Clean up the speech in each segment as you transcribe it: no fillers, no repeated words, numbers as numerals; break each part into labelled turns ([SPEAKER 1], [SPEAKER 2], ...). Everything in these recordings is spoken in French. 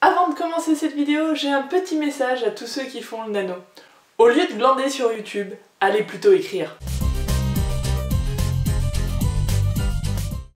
[SPEAKER 1] Avant de commencer cette vidéo, j'ai un petit message à tous ceux qui font le nano. Au lieu de glander sur YouTube, allez plutôt écrire.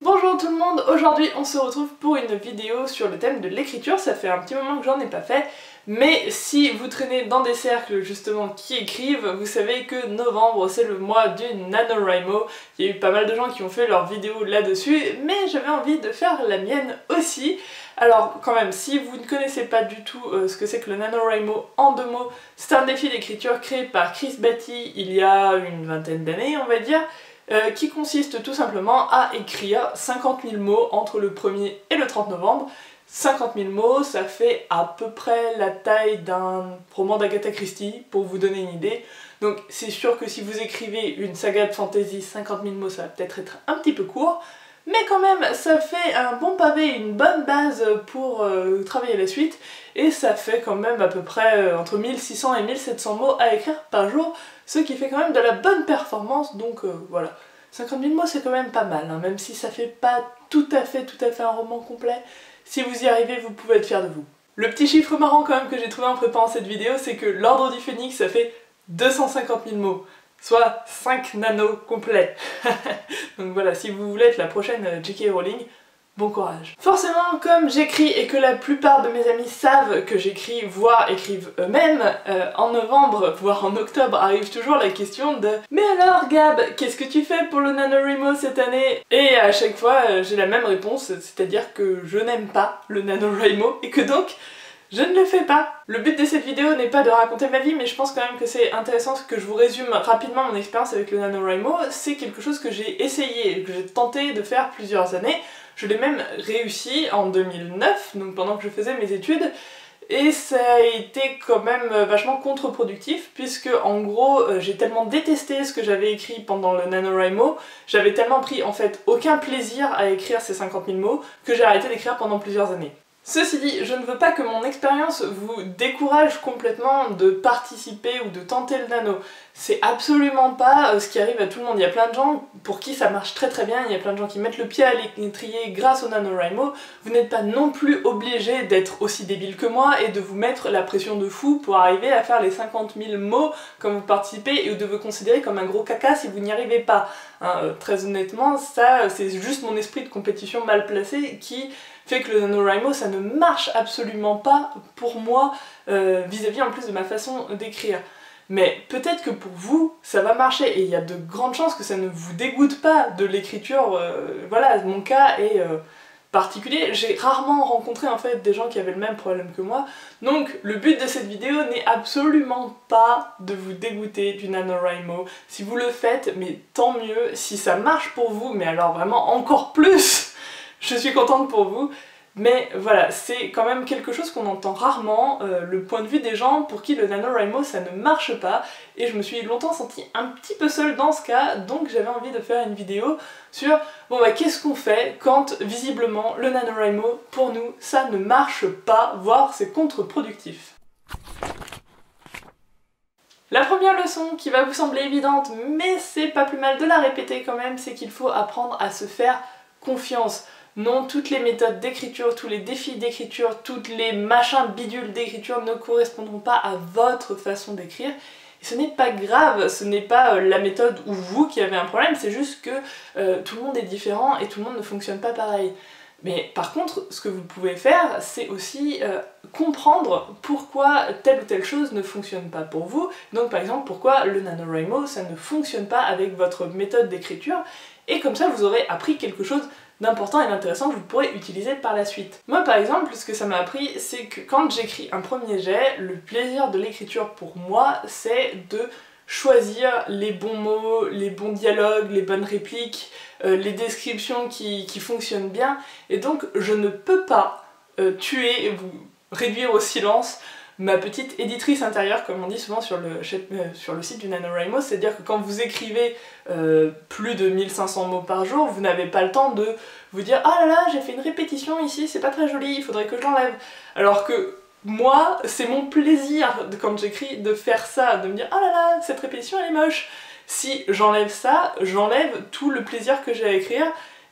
[SPEAKER 1] Bonjour tout le monde, aujourd'hui on se retrouve pour une vidéo sur le thème de l'écriture. Ça fait un petit moment que j'en ai pas fait, mais si vous traînez dans des cercles justement qui écrivent, vous savez que novembre c'est le mois du NaNoWriMo. Il y a eu pas mal de gens qui ont fait leurs vidéos là-dessus, mais j'avais envie de faire la mienne aussi. Alors quand même, si vous ne connaissez pas du tout ce que c'est que le NaNoWriMo en 2 mots, c'est un défi d'écriture créé par Chris Batty il y a une vingtaine d'années on va dire, qui consiste tout simplement à écrire 50 000 mots entre le 1er et le 30 novembre. 50 000 mots, ça fait à peu près la taille d'un roman d'Agatha Christie, pour vous donner une idée. Donc c'est sûr que si vous écrivez une saga de fantasy, 50 000 mots ça va peut-être être un petit peu court, mais quand même ça fait un bon pavé, une bonne base pour travailler la suite, et ça fait quand même à peu près entre 1600 et 1700 mots à écrire par jour, ce qui fait quand même de la bonne performance, donc voilà. 50 000 mots c'est quand même pas mal, hein, même si ça fait pas tout à fait un roman complet. Si vous y arrivez, vous pouvez être fiers de vous. Le petit chiffre marrant quand même que j'ai trouvé en préparant cette vidéo, c'est que l'Ordre du Phénix ça fait 250 000 mots. Soit 5 nanos complets. Donc voilà, si vous voulez être la prochaine J.K. Rowling, bon courage. Forcément, comme j'écris et que la plupart de mes amis savent que j'écris, voire écrivent eux-mêmes, en novembre, voire en octobre, arrive toujours la question de « Mais alors Gab, qu'est-ce que tu fais pour le NaNoWriMo cette année ?» Et à chaque fois, j'ai la même réponse, c'est-à-dire que je n'aime pas le NaNoWriMo et que donc, je ne le fais pas. Le but de cette vidéo n'est pas de raconter ma vie, mais je pense quand même que c'est intéressant que je vous résume rapidement mon expérience avec le NaNoWriMo. C'est quelque chose que j'ai essayé, que j'ai tenté de faire plusieurs années. Je l'ai même réussi en 2009, donc pendant que je faisais mes études, et ça a été quand même vachement contre-productif, puisque en gros j'ai tellement détesté ce que j'avais écrit pendant le NaNoWriMo, j'avais tellement pris en fait aucun plaisir à écrire ces 50 000 mots, que j'ai arrêté d'écrire pendant plusieurs années. Ceci dit, je ne veux pas que mon expérience vous décourage complètement de participer ou de tenter le nano. C'est absolument pas ce qui arrive à tout le monde. Il y a plein de gens pour qui ça marche très bien, il y a plein de gens qui mettent le pied à l'étrier grâce au NaNoWriMo. Vous n'êtes pas non plus obligé d'être aussi débile que moi et de vous mettre la pression de fou pour arriver à faire les 50 000 mots quand vous participez et de vous considérer comme un gros caca si vous n'y arrivez pas. Hein, très honnêtement, ça c'est juste mon esprit de compétition mal placé qui fait que le NaNoWriMo ça ne marche absolument pas pour moi vis-à-vis en plus de ma façon d'écrire. Mais peut-être que pour vous ça va marcher et il y a de grandes chances que ça ne vous dégoûte pas de l'écriture, voilà, mon cas est particulier. J'ai rarement rencontré en fait des gens qui avaient le même problème que moi, donc le but de cette vidéo n'est absolument pas de vous dégoûter du NaNoWriMo. Si vous le faites, mais tant mieux, si ça marche pour vous, mais alors vraiment encore plus, je suis contente pour vous. Mais voilà, c'est quand même quelque chose qu'on entend rarement, le point de vue des gens pour qui le NaNoWriMo ça ne marche pas, et je me suis longtemps sentie un petit peu seule dans ce cas, donc j'avais envie de faire une vidéo sur bon bah qu'est-ce qu'on fait quand visiblement le NaNoWriMo pour nous ça ne marche pas, voire c'est contre-productif. La première leçon qui va vous sembler évidente, mais c'est pas plus mal de la répéter quand même, c'est qu'il faut apprendre à se faire confiance. Non, toutes les méthodes d'écriture, tous les défis d'écriture, toutes les machins bidules d'écriture ne correspondront pas à votre façon d'écrire. Et ce n'est pas grave, ce n'est pas la méthode ou vous qui avez un problème, c'est juste que tout le monde est différent et tout le monde ne fonctionne pas pareil. Mais par contre, ce que vous pouvez faire, c'est aussi comprendre pourquoi telle ou telle chose ne fonctionne pas pour vous. Donc par exemple, pourquoi le NaNoWriMo, ça ne fonctionne pas avec votre méthode d'écriture. Et comme ça, vous aurez appris quelque chose d'important et d'intéressant que vous pourrez utiliser par la suite. Moi par exemple, ce que ça m'a appris, c'est que quand j'écris un premier jet, le plaisir de l'écriture pour moi, c'est de choisir les bons mots, les bons dialogues, les bonnes répliques, les descriptions qui fonctionnent bien, et donc je ne peux pas tuer et vous réduire au silence ma petite éditrice intérieure, comme on dit souvent sur le site du NaNoWriMo, c'est-à-dire que quand vous écrivez plus de 1500 mots par jour, vous n'avez pas le temps de vous dire « Ah là là, j'ai fait une répétition ici, c'est pas très joli, il faudrait que je l'enlève ». Alors que moi, c'est mon plaisir, quand j'écris, de faire ça, de me dire « Ah là là, cette répétition elle est moche ». Si j'enlève ça, j'enlève tout le plaisir que j'ai à écrire,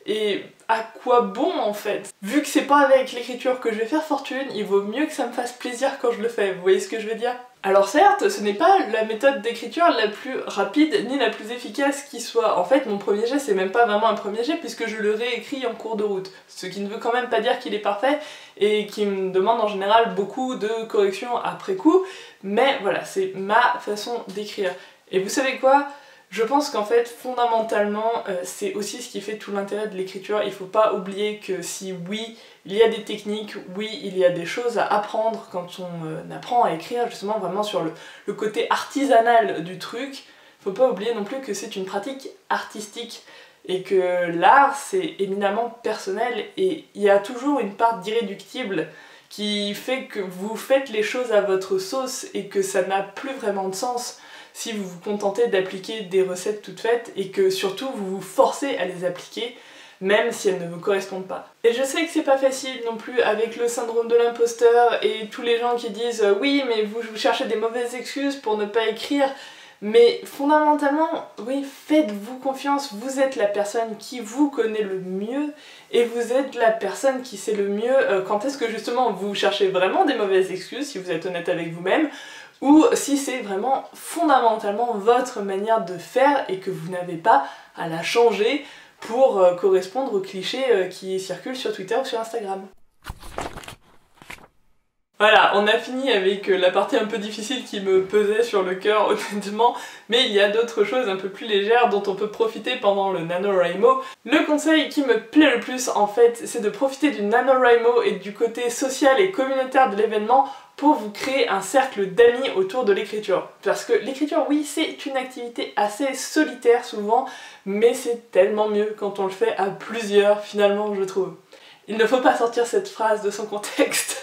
[SPEAKER 1] et à quoi bon en fait? Vu que c'est pas avec l'écriture que je vais faire fortune, il vaut mieux que ça me fasse plaisir quand je le fais, vous voyez ce que je veux dire? Alors certes, ce n'est pas la méthode d'écriture la plus rapide ni la plus efficace qui soit. En fait, mon premier jet, c'est même pas vraiment un premier jet puisque je le réécris en cours de route. Ce qui ne veut quand même pas dire qu'il est parfait et qui me demande en général beaucoup de corrections après coup. Mais voilà, c'est ma façon d'écrire. Et vous savez quoi? Je pense qu'en fait, fondamentalement, c'est aussi ce qui fait tout l'intérêt de l'écriture. Il faut pas oublier que si oui, il y a des techniques, oui, il y a des choses à apprendre quand on apprend à écrire, justement vraiment sur le côté artisanal du truc, faut pas oublier non plus que c'est une pratique artistique et que l'art, c'est éminemment personnel et il y a toujours une part d'irréductible qui fait que vous faites les choses à votre sauce et que ça n'a plus vraiment de sens si vous vous contentez d'appliquer des recettes toutes faites et que surtout vous vous forcez à les appliquer même si elles ne vous correspondent pas. Et je sais que c'est pas facile non plus avec le syndrome de l'imposteur et tous les gens qui disent oui mais vous cherchez des mauvaises excuses pour ne pas écrire, mais fondamentalement, oui, faites-vous confiance, vous êtes la personne qui vous connaît le mieux et vous êtes la personne qui sait le mieux quand est-ce que justement vous cherchez vraiment des mauvaises excuses si vous êtes honnête avec vous-même, ou si c'est vraiment fondamentalement votre manière de faire et que vous n'avez pas à la changer pour correspondre aux clichés qui circulent sur Twitter ou sur Instagram. Voilà, on a fini avec la partie un peu difficile qui me pesait sur le cœur honnêtement, mais il y a d'autres choses un peu plus légères dont on peut profiter pendant le NaNoWriMo. Le conseil qui me plaît le plus en fait, c'est de profiter du NaNoWriMo et du côté social et communautaire de l'événement pour vous créer un cercle d'amis autour de l'écriture. Parce que l'écriture, oui, c'est une activité assez solitaire souvent, mais c'est tellement mieux quand on le fait à plusieurs finalement, je trouve. Il ne faut pas sortir cette phrase de son contexte.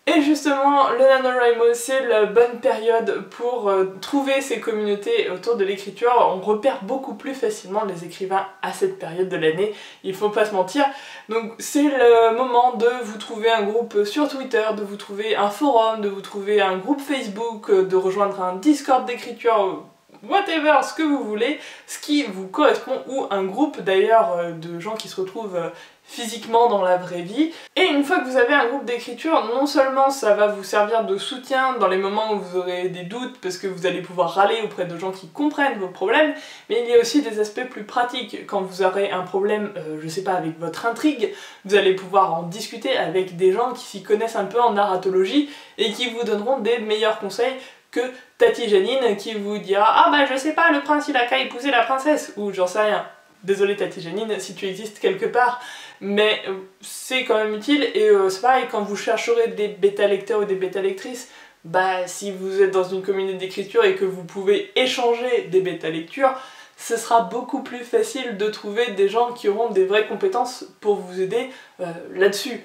[SPEAKER 1] Et justement, le NaNoWriMo, c'est la bonne période pour trouver ces communautés autour de l'écriture. On repère beaucoup plus facilement les écrivains à cette période de l'année, il faut pas se mentir. Donc c'est le moment de vous trouver un groupe sur Twitter, de vous trouver un forum, de vous trouver un groupe Facebook, de rejoindre un Discord d'écriture, whatever, ce que vous voulez, ce qui vous correspond, ou un groupe d'ailleurs de gens qui se retrouvent physiquement dans la vraie vie. Et une fois que vous avez un groupe d'écriture, non seulement ça va vous servir de soutien dans les moments où vous aurez des doutes parce que vous allez pouvoir râler auprès de gens qui comprennent vos problèmes, mais il y a aussi des aspects plus pratiques. Quand vous aurez un problème, je sais pas, avec votre intrigue, vous allez pouvoir en discuter avec des gens qui s'y connaissent un peu en narratologie et qui vous donneront des meilleurs conseils que Tati Janine qui vous dira « Ah bah je sais pas, le prince il a qu'à épouser la princesse » ou j'en sais rien. Désolée Tati Janine si tu existes quelque part, mais c'est quand même utile et c'est pareil quand vous chercherez des bêta-lecteurs ou des bêta-lectrices, bah si vous êtes dans une communauté d'écriture et que vous pouvez échanger des bêta-lectures, ce sera beaucoup plus facile de trouver des gens qui auront des vraies compétences pour vous aider là-dessus.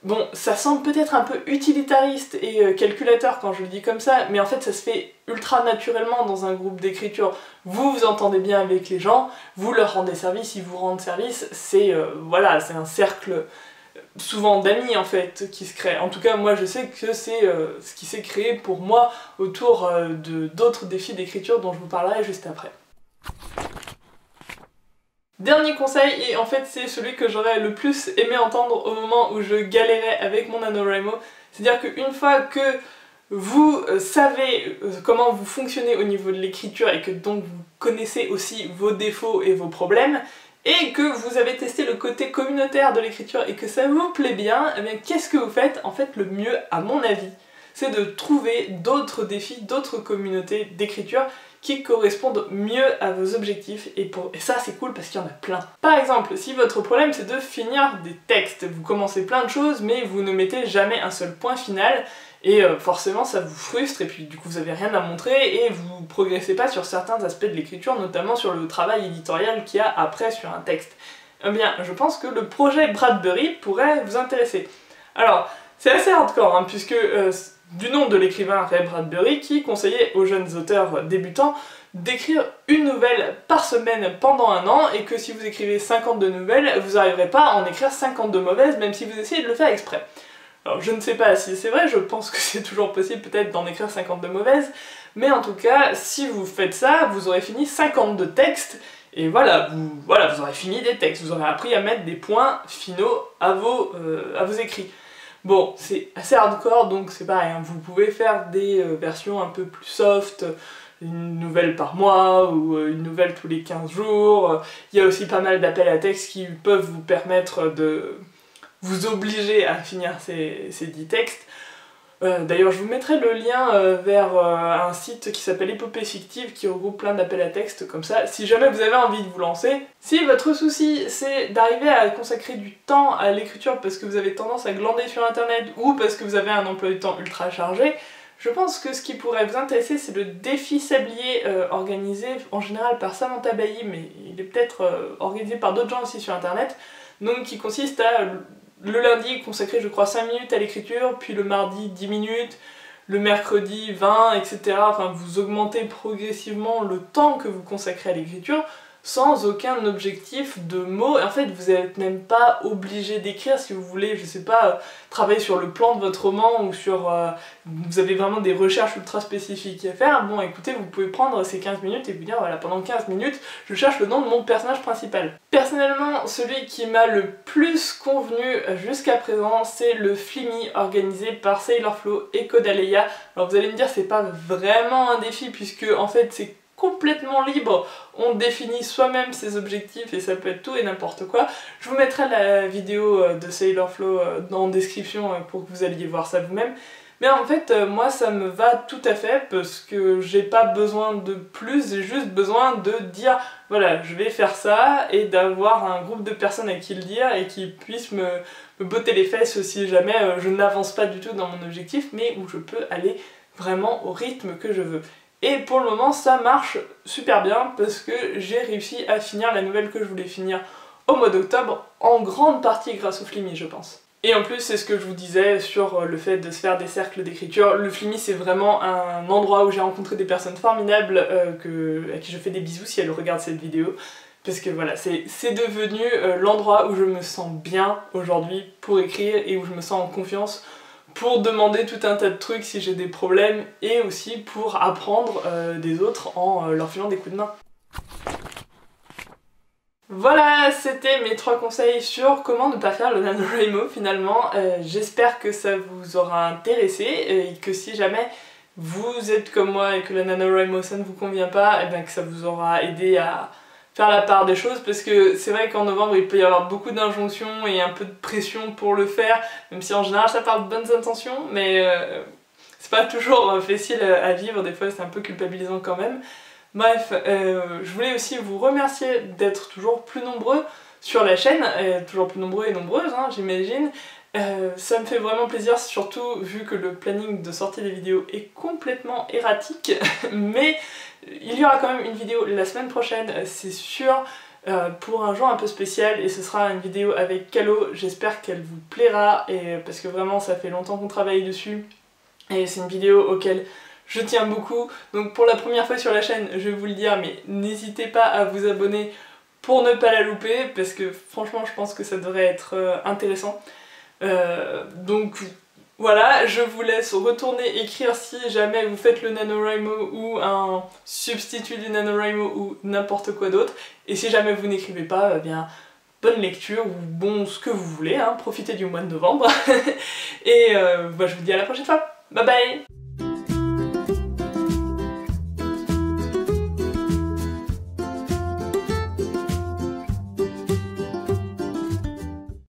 [SPEAKER 1] Bon, ça semble peut-être un peu utilitariste et calculateur quand je le dis comme ça, mais en fait ça se fait ultra naturellement dans un groupe d'écriture. Vous vous entendez bien avec les gens, vous leur rendez service, ils vous rendent service, c'est voilà, c'est un cercle souvent d'amis en fait qui se crée. En tout cas moi je sais que c'est ce qui s'est créé pour moi autour d'autres défis d'écriture dont je vous parlerai juste après. Dernier conseil, et en fait c'est celui que j'aurais le plus aimé entendre au moment où je galérais avec mon NaNoWriMo, c'est-à-dire qu'une fois que vous savez comment vous fonctionnez au niveau de l'écriture et que donc vous connaissez aussi vos défauts et vos problèmes, et que vous avez testé le côté communautaire de l'écriture et que ça vous plaît bien, eh bien qu'est-ce que vous faites? En fait le mieux à mon avis, c'est de trouver d'autres défis, d'autres communautés d'écriture qui correspondent mieux à vos objectifs et ça c'est cool parce qu'il y en a plein. Par exemple, si votre problème c'est de finir des textes, vous commencez plein de choses mais vous ne mettez jamais un seul point final et forcément ça vous frustre et puis du coup vous avez rien à montrer et vous progressez pas sur certains aspects de l'écriture, notamment sur le travail éditorial qu'il y a après sur un texte. Eh bien, je pense que le projet Bradbury pourrait vous intéresser. Alors, c'est assez hardcore hein, puisque du nom de l'écrivain Ray Bradbury qui conseillait aux jeunes auteurs débutants d'écrire une nouvelle par semaine pendant un an et que si vous écrivez 52 nouvelles, vous n'arriverez pas à en écrire 52 mauvaises même si vous essayez de le faire exprès. Alors je ne sais pas si c'est vrai, je pense que c'est toujours possible peut-être d'en écrire 52 mauvaises, mais en tout cas, si vous faites ça, vous aurez fini 52 textes Et voilà, vous aurez fini des textes, vous aurez appris à mettre des points finaux à vos écrits. Bon, c'est assez hardcore, donc c'est pareil, hein, vous pouvez faire des versions un peu plus soft, une nouvelle par mois, ou une nouvelle tous les 15 jours. Il y a aussi pas mal d'appels à texte qui peuvent vous permettre de vous obliger à finir ces 10 textes. D'ailleurs, je vous mettrai le lien vers un site qui s'appelle Épopée Fictive qui regroupe plein d'appels à texte comme ça, si jamais vous avez envie de vous lancer. Si votre souci c'est d'arriver à consacrer du temps à l'écriture parce que vous avez tendance à glander sur internet ou parce que vous avez un emploi du temps ultra chargé, je pense que ce qui pourrait vous intéresser c'est le défi sablier organisé en général par Samantha Bailly, mais il est peut-être organisé par d'autres gens aussi sur internet, donc qui consiste à le lundi consacrer je crois 5 minutes à l'écriture, puis le mardi 10 minutes, le mercredi 20, etc. Enfin vous augmentez progressivement le temps que vous consacrez à l'écriture sans aucun objectif de mots. En fait vous n'êtes même pas obligé d'écrire si vous voulez, je sais pas, travailler sur le plan de votre roman ou sur... vous avez vraiment des recherches ultra spécifiques à faire, bon écoutez, vous pouvez prendre ces 15 minutes et vous dire voilà, pendant 15 minutes je cherche le nom de mon personnage principal. Personnellement, celui qui m'a le plus convenu jusqu'à présent, c'est le Flimmy organisé par Sailor Flo et Kodaleia. Alors vous allez me dire c'est pas vraiment un défi puisque en fait c'est complètement libre, on définit soi-même ses objectifs et ça peut être tout et n'importe quoi. Je vous mettrai la vidéo de Sailor Flo en description pour que vous alliez voir ça vous-même. Mais en fait, moi ça me va tout à fait parce que j'ai pas besoin de plus, j'ai juste besoin de dire voilà, je vais faire ça et d'avoir un groupe de personnes à qui le dire et qui puissent me botter les fesses si jamais je n'avance pas du tout dans mon objectif mais où je peux aller vraiment au rythme que je veux. Et pour le moment ça marche super bien parce que j'ai réussi à finir la nouvelle que je voulais finir au mois d'octobre, en grande partie grâce au Flimmy je pense. Et en plus c'est ce que je vous disais sur le fait de se faire des cercles d'écriture, le Flimmy c'est vraiment un endroit où j'ai rencontré des personnes formidables à qui je fais des bisous si elles regardent cette vidéo. Parce que voilà, c'est devenu l'endroit où je me sens bien aujourd'hui pour écrire et où je me sens en confiance pour demander tout un tas de trucs si j'ai des problèmes et aussi pour apprendre des autres en leur filant des coups de main. Voilà, c'était mes 3 conseils sur comment ne pas faire le NaNoWriMo finalement. J'espère que ça vous aura intéressé et que si jamais vous êtes comme moi et que le NaNoWriMo ça ne vous convient pas, et bien que ça vous aura aidé à faire la part des choses, parce que c'est vrai qu'en novembre il peut y avoir beaucoup d'injonctions et un peu de pression pour le faire, même si en général ça part de bonnes intentions, mais c'est pas toujours facile à vivre, des fois c'est un peu culpabilisant quand même. Bref, je voulais aussi vous remercier d'être toujours plus nombreux sur la chaîne, toujours plus nombreux et nombreuses hein, j'imagine. Ça me fait vraiment plaisir, surtout vu que le planning de sortie des vidéos est complètement erratique, mais il y aura quand même une vidéo la semaine prochaine, c'est sûr, pour un jour un peu spécial, et ce sera une vidéo avec Calo, j'espère qu'elle vous plaira, parce que vraiment ça fait longtemps qu'on travaille dessus, et c'est une vidéo auquel je tiens beaucoup, donc pour la première fois sur la chaîne, je vais vous le dire, mais n'hésitez pas à vous abonner pour ne pas la louper, parce que franchement je pense que ça devrait être intéressant. Donc voilà, je vous laisse retourner écrire si jamais vous faites le NaNoWriMo ou un substitut du NaNoWriMo ou n'importe quoi d'autre. Et si jamais vous n'écrivez pas, eh bien bonne lecture ou bon ce que vous voulez, hein, profitez du mois de novembre. Et je vous dis à la prochaine fois. Bye bye!